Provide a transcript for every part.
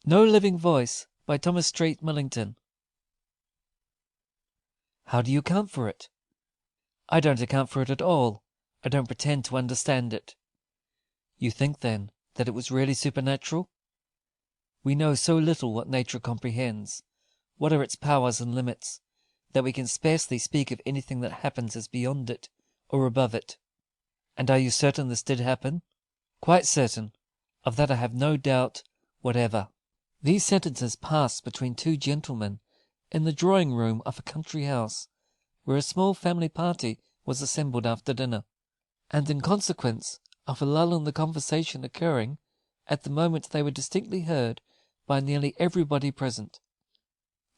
No Living Voice by Thomas Street Millington. How do you account for it? I don't account for it at all. I don't pretend to understand it. You think, then, that it was really supernatural? We know so little what nature comprehends, what are its powers and limits, that we can scarcely speak of anything that happens as beyond it, or above it. And are you certain this did happen? Quite certain. Of that I have no doubt whatever. These sentences passed between two gentlemen in the drawing-room of a country house, where a small family party was assembled after dinner, and in consequence of a lull in the conversation occurring at the moment they were distinctly heard by nearly everybody present.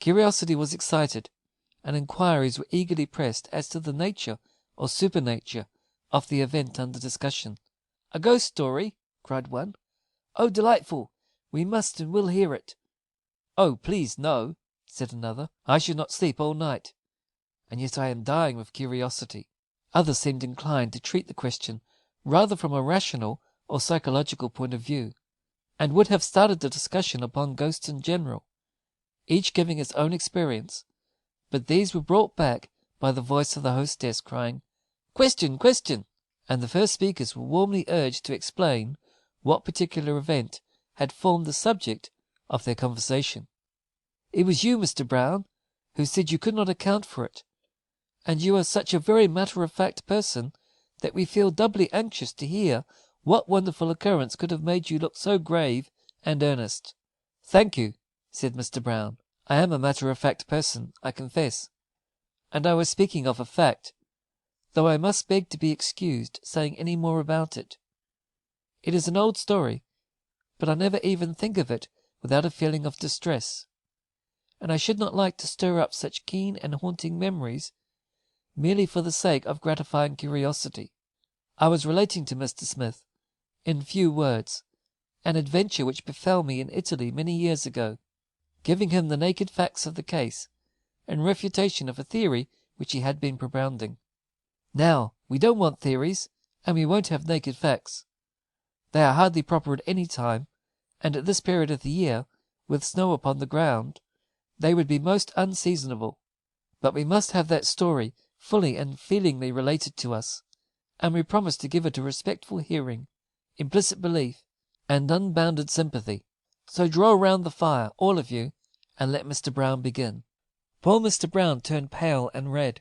Curiosity was excited, and inquiries were eagerly pressed as to the nature or supernature of the event under discussion. "A ghost story?" cried one. "Oh, delightful! We must and will hear it." "Oh, please, no," said another. "I should not sleep all night, and yet I am dying with curiosity." Others seemed inclined to treat the question rather from a rational or psychological point of view, and would have started the discussion upon ghosts in general, each giving his own experience, but these were brought back by the voice of the hostess crying, "Question, question!" and the first speakers were warmly urged to explain what particular event had formed the subject of their conversation. "It was you, Mr. Brown, who said you could not account for it, and you are such a very matter-of-fact person that we feel doubly anxious to hear what wonderful occurrence could have made you look so grave and earnest." "Thank you," said Mr. Brown. "I am a matter-of-fact person, I confess, and I was speaking of a fact, though I must beg to be excused saying any more about it. It is an old story, but I never even think of it without a feeling of distress, and I should not like to stir up such keen and haunting memories merely for the sake of gratifying curiosity. I was relating to Mr. Smith, in few words, an adventure which befell me in Italy many years ago, giving him the naked facts of the case, in refutation of a theory which he had been propounding. Now, we don't want theories, and we won't have naked facts. They are hardly proper at any time, and at this period of the year, with snow upon the ground, they would be most unseasonable. But we must have that story fully and feelingly related to us, and we promise to give it a respectful hearing, implicit belief, and unbounded sympathy. So draw round the fire, all of you, and let Mr. Brown begin." Poor Mr. Brown turned pale and red.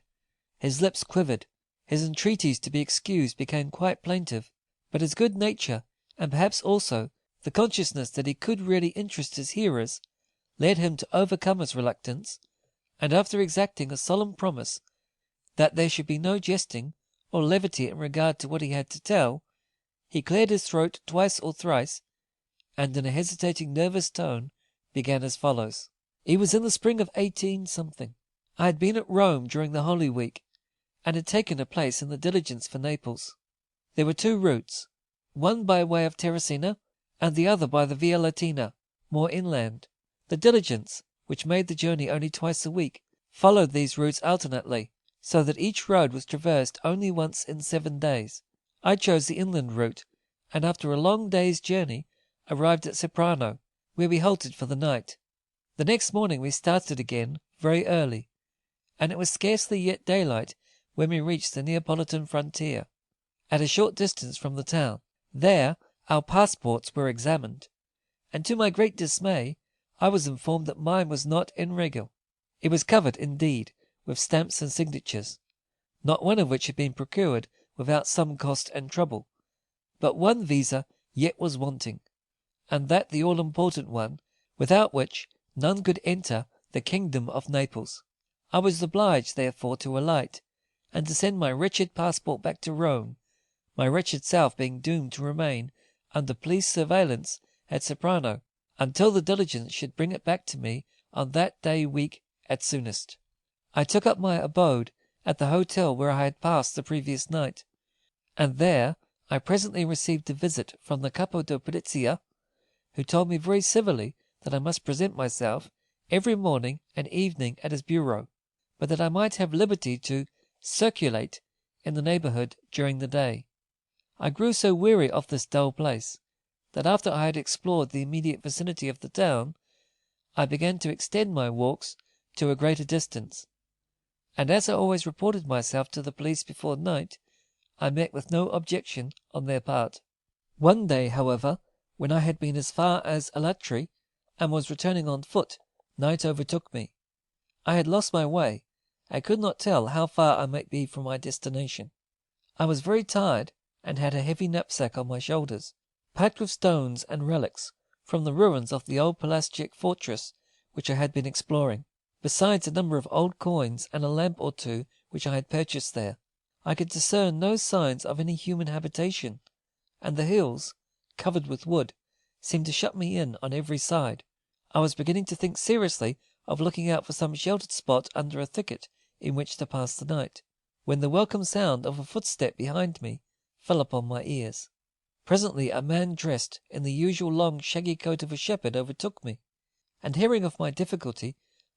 His lips quivered. His entreaties to be excused became quite plaintive, but his good nature, and perhaps also the consciousness that he could really interest his hearers, led him to overcome his reluctance, and after exacting a solemn promise that there should be no jesting or levity in regard to what he had to tell, he cleared his throat twice or thrice, and in a hesitating, nervous tone began as follows. "It was in the spring of 18 something. I had been at Rome during the Holy Week, and had taken a place in the diligence for Naples. There were two routes, one by way of Terracina, and the other by the Via Latina, more inland. The diligence, which made the journey only twice a week, followed these routes alternately, so that each road was traversed only once in 7 days. I chose the inland route, and after a long day's journey arrived at Ceprano, where we halted for the night. The next morning we started again very early, and it was scarcely yet daylight when we reached the Neapolitan frontier, at a short distance from the town. There our passports were examined, and to my great dismay I was informed that mine was not en règle. It was covered, indeed, with stamps and signatures, not one of which had been procured without some cost and trouble, but one visa yet was wanting, and that the all-important one, without which none could enter the kingdom of Naples. I was obliged, therefore, to alight, and to send my wretched passport back to Rome, my wretched self being doomed to remain under police surveillance at Ceprano, until the diligence should bring it back to me on that day week at soonest. I took up my abode at the hotel where I had passed the previous night, and there I presently received a visit from the Capo de Polizia, who told me very civilly that I must present myself every morning and evening at his bureau, but that I might have liberty to circulate in the neighbourhood during the day. I grew so weary of this dull place that after I had explored the immediate vicinity of the town, I began to extend my walks to a greater distance, and as I always reported myself to the police before night, I met with no objection on their part. One day, however, when I had been as far as Alatri, and was returning on foot, night overtook me. I had lost my way, and could not tell how far I might be from my destination. I was very tired, and had a heavy knapsack on my shoulders, packed with stones and relics from the ruins of the old Pelasgic fortress which I had been exploring, besides a number of old coins and a lamp or two which I had purchased there. I could discern no signs of any human habitation, and the hills, covered with wood, seemed to shut me in on every side. I was beginning to think seriously of looking out for some sheltered spot under a thicket in which to pass the night, when the welcome sound of a footstep behind me fell upon my ears. Presently a man dressed in the usual long shaggy coat of a shepherd overtook me, and hearing of my difficulty,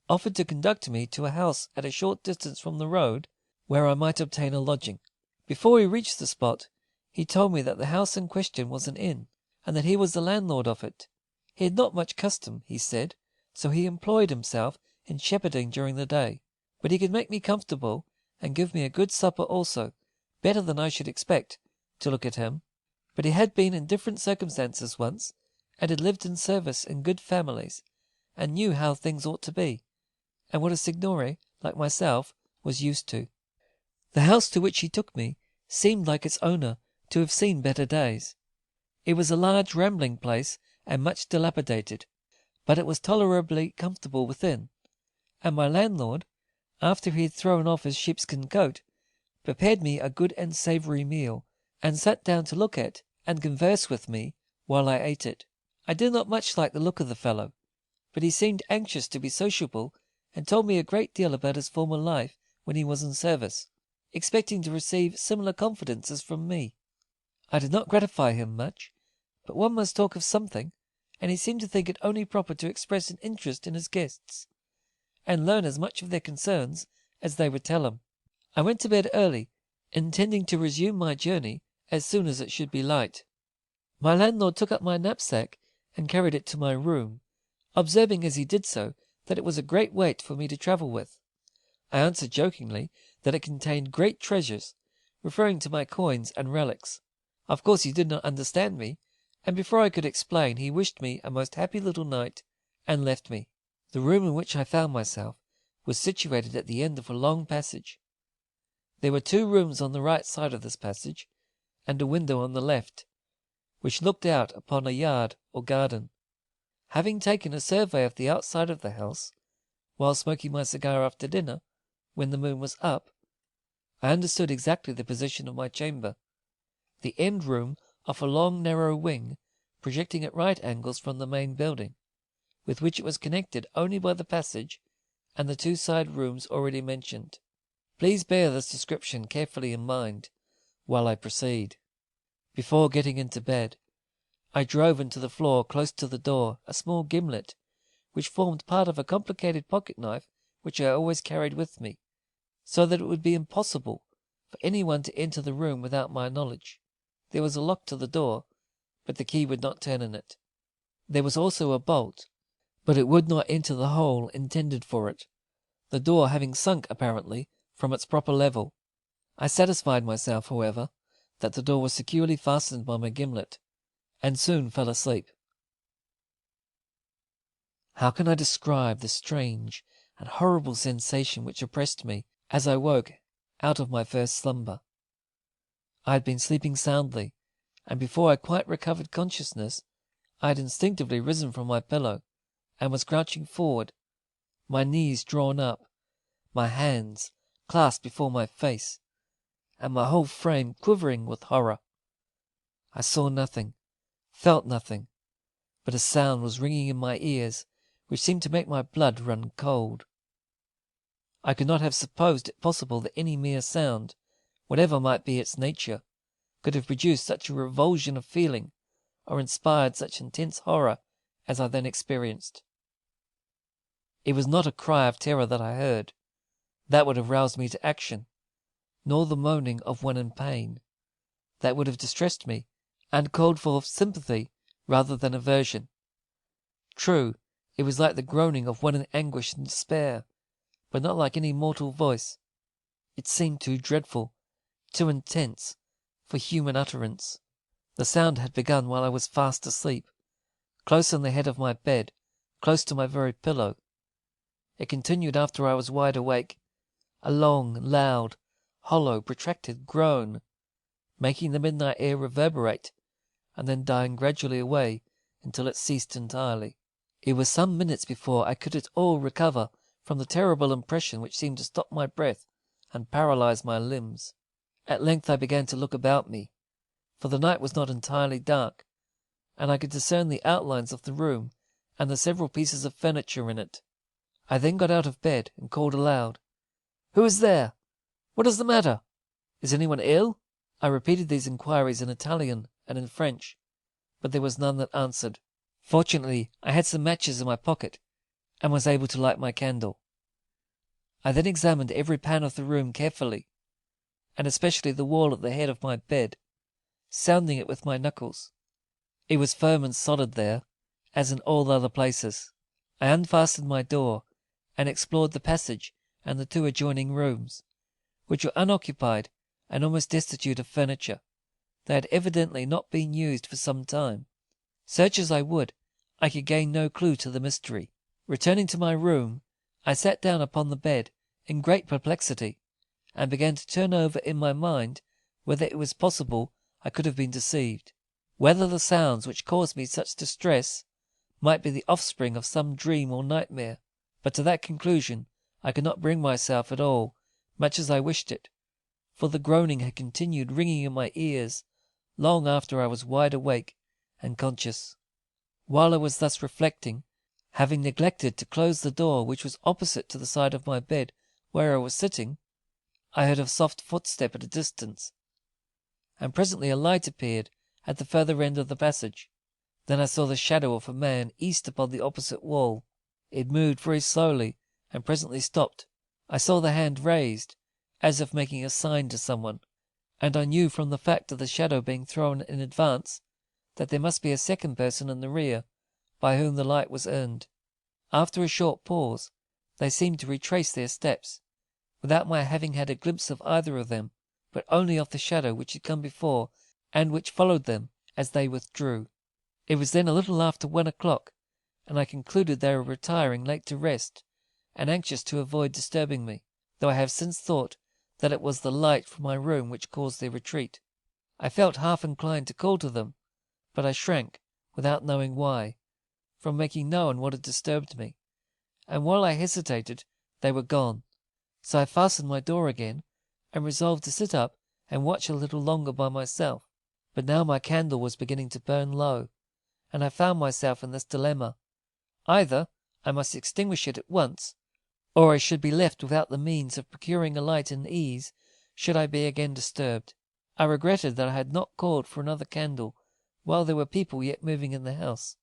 offered to conduct me to a house at a short distance from the road, where I might obtain a lodging. Before we reached the spot, he told me that the house in question was an inn, and that he was the landlord of it. He had not much custom, he said, so he employed himself in shepherding during the day, but he could make me comfortable and give me a good supper also, better than I should expect, to look at him. But he had been in different circumstances once, and had lived in service in good families, and knew how things ought to be, and what a signore, like myself, was used to. The house to which he took me seemed like its owner to have seen better days. It was a large rambling place, and much dilapidated, but it was tolerably comfortable within, and my landlord, after he had thrown off his sheepskin coat, prepared me a good and savoury meal, and sat down to look at and converse with me while I ate it. I did not much like the look of the fellow, but he seemed anxious to be sociable, and told me a great deal about his former life when he was in service, expecting to receive similar confidences from me. I did not gratify him much, but one must talk of something, and he seemed to think it only proper to express an interest in his guests, and learn as much of their concerns as they would tell him. I went to bed early, intending to resume my journey as soon as it should be light. My landlord took up my knapsack and carried it to my room, observing as he did so that it was a great weight for me to travel with. I answered jokingly that it contained great treasures, referring to my coins and relics. Of course he did not understand me, and before I could explain he wished me a most happy little night, and left me. The room in which I found myself was situated at the end of a long passage. There were 2 rooms on the right side of this passage, and a window on the left, which looked out upon a yard or garden. Having taken a survey of the outside of the house, while smoking my cigar after dinner, when the moon was up, I understood exactly the position of my chamber, the end room of a long narrow wing, projecting at right angles from the main building, with which it was connected only by the passage and the 2 side rooms already mentioned. Please bear this description carefully in mind while I proceed. Before getting into bed, I drove into the floor close to the door a small gimlet, which formed part of a complicated pocket knife which I always carried with me, so that it would be impossible for anyone to enter the room without my knowledge. There was a lock to the door, but the key would not turn in it. There was also a bolt, but it would not enter the hole intended for it, the door having sunk apparently from its proper level. I satisfied myself, however, that the door was securely fastened by my gimlet, and soon fell asleep. How can I describe the strange and horrible sensation which oppressed me as I woke out of my first slumber? I had been sleeping soundly, and before I quite recovered consciousness, I had instinctively risen from my pillow, and was crouching forward, my knees drawn up, my hands clasped before my face, and my whole frame quivering with horror. I saw nothing, felt nothing, but a sound was ringing in my ears which seemed to make my blood run cold. I could not have supposed it possible that any mere sound, whatever might be its nature, could have produced such a revulsion of feeling, or inspired such intense horror as I then experienced. It was not a cry of terror that I heard. That would have roused me to action, nor the moaning of one in pain. That would have distressed me, and called forth sympathy rather than aversion. True, it was like the groaning of one in anguish and despair, but not like any mortal voice. It seemed too dreadful, too intense, for human utterance. The sound had begun while I was fast asleep, close on the head of my bed, close to my very pillow. It continued after I was wide awake, a long, loud, hollow, protracted groan, making the midnight air reverberate, and then dying gradually away until it ceased entirely. It was some minutes before I could at all recover from the terrible impression which seemed to stop my breath and paralyze my limbs. At length I began to look about me, for the night was not entirely dark, and I could discern the outlines of the room and the several pieces of furniture in it. I then got out of bed and called aloud, "Who is there? What is the matter? Is anyone ill?" I repeated these inquiries in Italian and in French, but there was none that answered. Fortunately, I had some matches in my pocket, and was able to light my candle. I then examined every pan of the room carefully, and especially the wall at the head of my bed, sounding it with my knuckles. It was firm and solid there, as in all other places. I unfastened my door, and explored the passage and the two adjoining rooms, which were unoccupied and almost destitute of furniture. They had evidently not been used for some time. Search as I would, I could gain no clue to the mystery. Returning to my room, I sat down upon the bed in great perplexity, and began to turn over in my mind whether it was possible I could have been deceived, whether the sounds which caused me such distress might be the offspring of some dream or nightmare. But to that conclusion I could not bring myself at all, much as I wished it, for the groaning had continued ringing in my ears long after I was wide awake and conscious. While I was thus reflecting, having neglected to close the door which was opposite to the side of my bed where I was sitting, I heard a soft footstep at a distance, and presently a light appeared at the further end of the passage. Then I saw the shadow of a man east upon the opposite wall. It moved very slowly, and presently stopped. I saw the hand raised, as if making a sign to someone, and I knew from the fact of the shadow being thrown in advance that there must be a second person in the rear by whom the light was earned. After a short pause, they seemed to retrace their steps, without my having had a glimpse of either of them, but only of the shadow which had come before and which followed them as they withdrew. It was then a little after 1 o'clock, and I concluded they were retiring late to rest, and anxious to avoid disturbing me, though I have since thought that it was the light from my room which caused their retreat. I felt half inclined to call to them, but I shrank, without knowing why, from making known what had disturbed me, and while I hesitated they were gone. So I fastened my door again, and resolved to sit up and watch a little longer by myself. But now my candle was beginning to burn low, and I found myself in this dilemma. Either I must extinguish it at once, or I should be left without the means of procuring a light in ease should I be again disturbed. I regretted that I had not called for another candle while there were people yet moving in the house,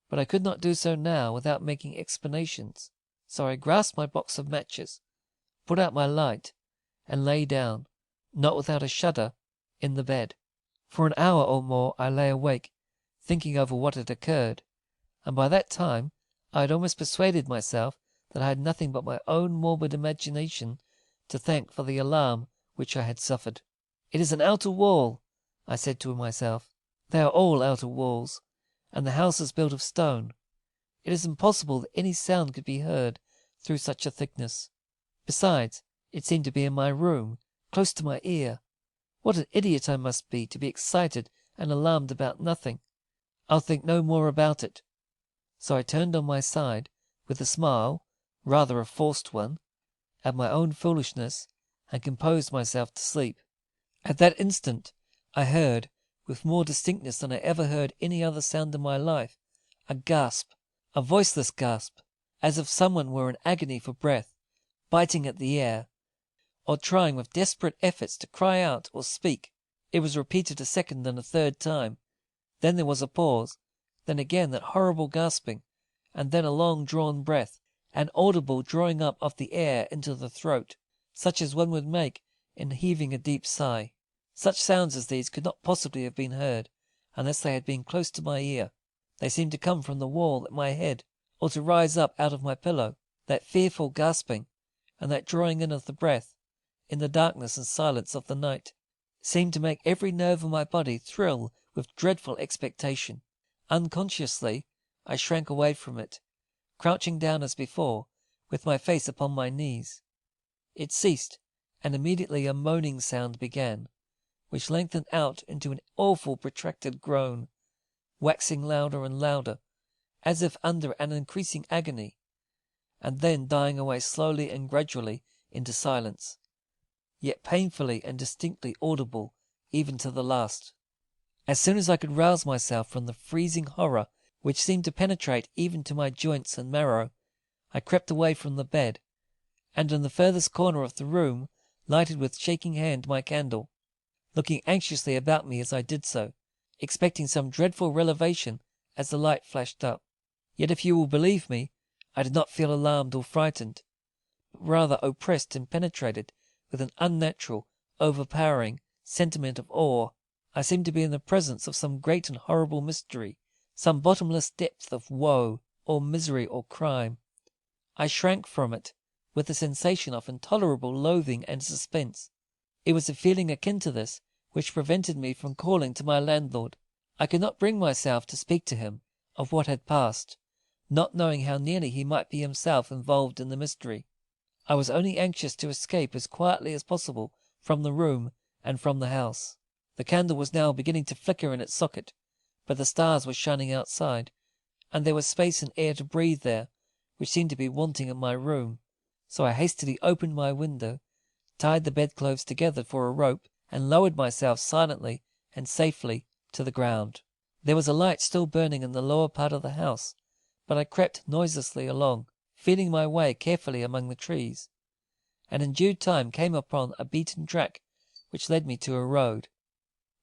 but I could not do so now without making explanations. So I grasped my box of matches, put out my light, and lay down, not without a shudder, in the bed. For an hour or more I lay awake, thinking over what had occurred, and by that time I had almost persuaded myself that I had nothing but my own morbid imagination to thank for the alarm which I had suffered. "It is an outer wall," I said to myself. "They are all outer walls, and the house is built of stone. It is impossible that any sound could be heard through such a thickness. Besides, it seemed to be in my room, close to my ear. What an idiot I must be to be excited and alarmed about nothing. I'll think no more about it." So I turned on my side, with a smile, rather a forced one, at my own foolishness, and composed myself to sleep. At that instant I heard, with more distinctness than I ever heard any other sound in my life, a gasp, a voiceless gasp, as if someone were in agony for breath, biting at the air, or trying with desperate efforts to cry out or speak. It was repeated a second and a third time. Then there was a pause, then again that horrible gasping, and then a long drawn breath, an audible drawing up of the air into the throat, such as one would make in heaving a deep sigh. Such sounds as these could not possibly have been heard, unless they had been close to my ear. They seemed to come from the wall at my head, or to rise up out of my pillow. That fearful gasping, and that drawing in of the breath, in the darkness and silence of the night, seemed to make every nerve of my body thrill with dreadful expectation. Unconsciously, I shrank away from it, crouching down as before, with my face upon my knees. It ceased, and immediately a moaning sound began, which lengthened out into an awful protracted groan, waxing louder and louder, as if under an increasing agony, and then dying away slowly and gradually into silence, yet painfully and distinctly audible even to the last. As soon as I could rouse myself from the freezing horror which seemed to penetrate even to my joints and marrow, I crept away from the bed, and in the furthest corner of the room lighted with shaking hand my candle, looking anxiously about me as I did so, expecting some dreadful revelation as the light flashed up. Yet, if you will believe me, I did not feel alarmed or frightened, but rather oppressed and penetrated with an unnatural, overpowering sentiment of awe. I seemed to be in the presence of some great and horrible mystery, some bottomless depth of woe, or misery, or crime. I shrank from it with a sensation of intolerable loathing and suspense. It was a feeling akin to this which prevented me from calling to my landlord. I could not bring myself to speak to him of what had passed, not knowing how nearly he might be himself involved in the mystery. I was only anxious to escape as quietly as possible from the room and from the house. The candle was now beginning to flicker in its socket, but the stars were shining outside, and there was space and air to breathe there, which seemed to be wanting in my room. So I hastily opened my window, tied the bedclothes together for a rope, and lowered myself silently and safely to the ground. There was a light still burning in the lower part of the house, but I crept noiselessly along, feeling my way carefully among the trees, and in due time came upon a beaten track which led me to a road,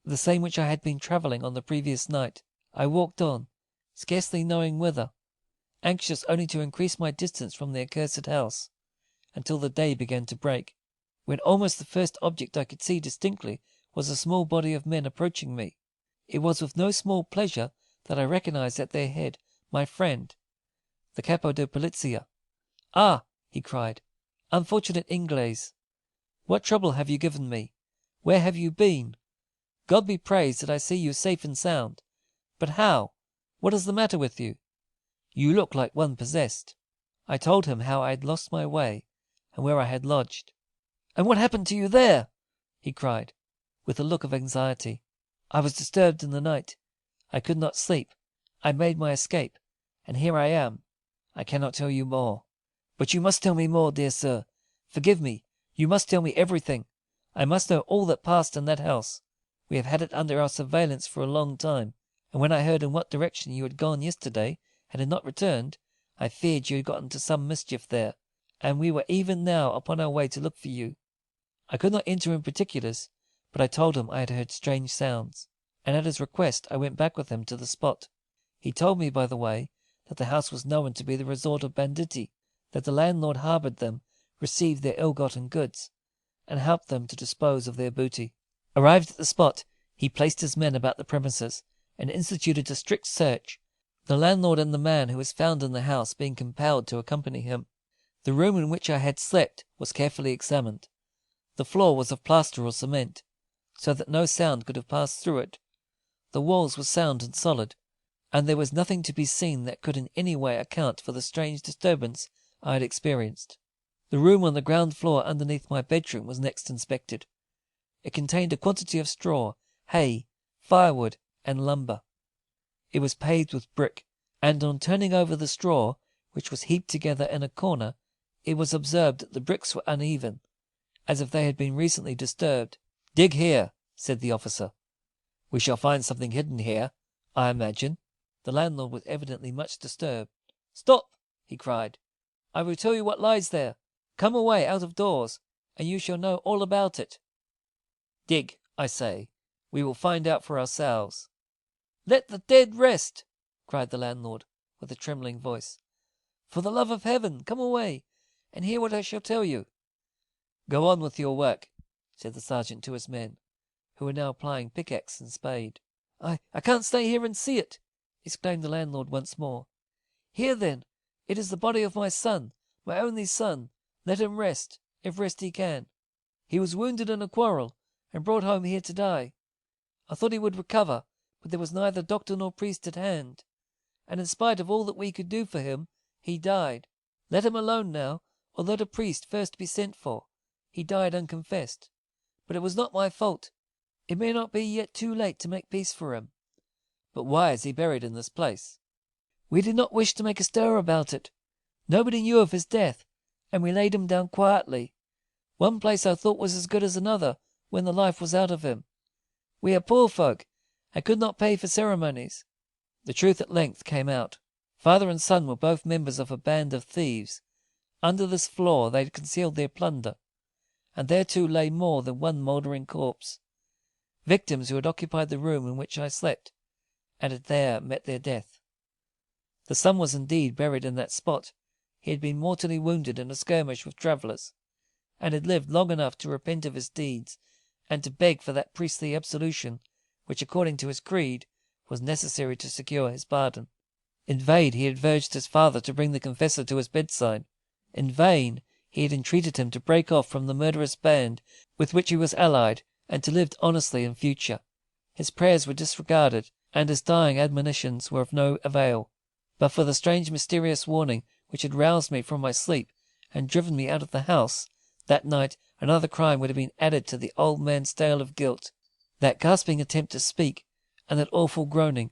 the same which I had been travelling on the previous night. I walked on, scarcely knowing whither, anxious only to increase my distance from the accursed house, until the day began to break, when almost the first object I could see distinctly was a small body of men approaching me. It was with no small pleasure that I recognized at their head my friend, the Capo de Polizia. "Ah," he cried, "unfortunate Inglés, what trouble have you given me? Where have you been? God be praised that I see you safe and sound. But how? What is the matter with you? You look like one possessed." I told him how I had lost my way, and where I had lodged. "And what happened to you there?" he cried, with a look of anxiety. "I was disturbed in the night. I could not sleep. I made my escape, and here I am. I cannot tell you more." "But you must tell me more, dear sir. Forgive me. You must tell me everything. I must know all that passed in that house. We have had it under our surveillance for a long time, and when I heard in what direction you had gone yesterday, and had not returned, I feared you had got into some mischief there, and we were even now upon our way to look for you." I could not enter in particulars, but I told him I had heard strange sounds, and at his request I went back with him to the spot. He told me, by the way, that the house was known to be the resort of banditti, that the landlord harboured them, received their ill-gotten goods, and helped them to dispose of their booty. Arrived at the spot, he placed his men about the premises, and instituted a strict search, the landlord and the man who was found in the house being compelled to accompany him. The room in which I had slept was carefully examined. The floor was of plaster or cement, so that no sound could have passed through it. The walls were sound and solid, and there was nothing to be seen that could in any way account for the strange disturbance I had experienced. The room on the ground floor underneath my bedroom was next inspected. It contained a quantity of straw, hay, firewood, and lumber. It was paved with brick, and on turning over the straw, which was heaped together in a corner, it was observed that the bricks were uneven, as if they had been recently disturbed. "Dig here," said the officer. "We shall find something hidden here, I imagine." The landlord was evidently much disturbed. "Stop!" he cried. "I will tell you what lies there. Come away out of doors, and you shall know all about it." "Dig, I say. We will find out for ourselves." "Let the dead rest!" cried the landlord, with a trembling voice. "For the love of heaven, come away, and hear what I shall tell you." "Go on with your work," said the sergeant to his men, who were now plying pickaxe and spade. I can't stay here and see it," exclaimed the landlord once more. Here, then, it is the body of my son, my only son. Let him rest, if rest he can. He was wounded in a quarrel, and brought home here to die. I thought he would recover, but there was neither doctor nor priest at hand, and in spite of all that we could do for him, he died. Let him alone now, or let a priest first be sent for. He died unconfessed. But it was not my fault. It may not be yet too late to make peace for him. But why is he buried in this place? We did not wish to make a stir about it. Nobody knew of his death, and we laid him down quietly. One place I thought was as good as another when the life was out of him. We are poor folk, and could not pay for ceremonies. The truth at length came out. Father and son were both members of a band of thieves. Under this floor they had concealed their plunder, and there too lay more than one mouldering corpse. Victims who had occupied the room in which I slept, and had there met their death. The son was indeed buried in that spot. He had been mortally wounded in a skirmish with travellers, and had lived long enough to repent of his deeds, and to beg for that priestly absolution which, according to his creed, was necessary to secure his pardon. In vain he had urged his father to bring the confessor to his bedside. In vain he had entreated him to break off from the murderous band with which he was allied, and to live honestly in future. His prayers were disregarded, and his dying admonitions were of no avail. But for the strange mysterious warning which had roused me from my sleep and driven me out of the house, that night another crime would have been added to the old man's tale of guilt. That gasping attempt to speak, and that awful groaning,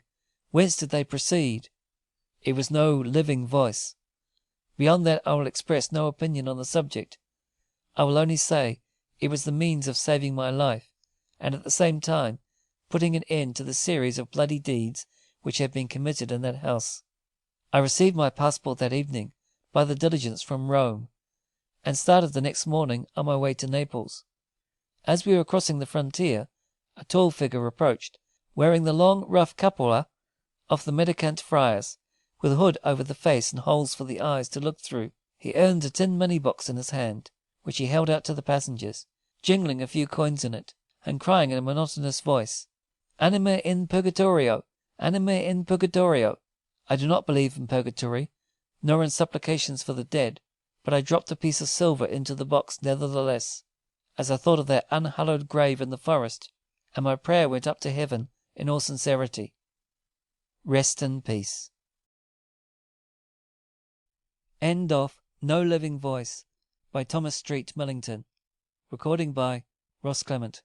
whence did they proceed? It was no living voice. Beyond that I will express no opinion on the subject. I will only say it was the means of saving my life, and at the same time putting an end to the series of bloody deeds which had been committed in that house. I received my passport that evening by the diligence from Rome, and started the next morning on my way to Naples. As we were crossing the frontier, a tall figure approached, wearing the long rough capola of the mendicant friars, with a hood over the face and holes for the eyes to look through. He earned a tin money-box in his hand, which he held out to the passengers, jingling a few coins in it, and crying in a monotonous voice, "Anima in purgatorio! Anima in purgatorio!" I do not believe in purgatory, nor in supplications for the dead, but I dropped a piece of silver into the box nevertheless, as I thought of that unhallowed grave in the forest, and my prayer went up to heaven in all sincerity. Rest in peace. End of No Living Voice by Thomas Street Millington. Recording by Ross Clement.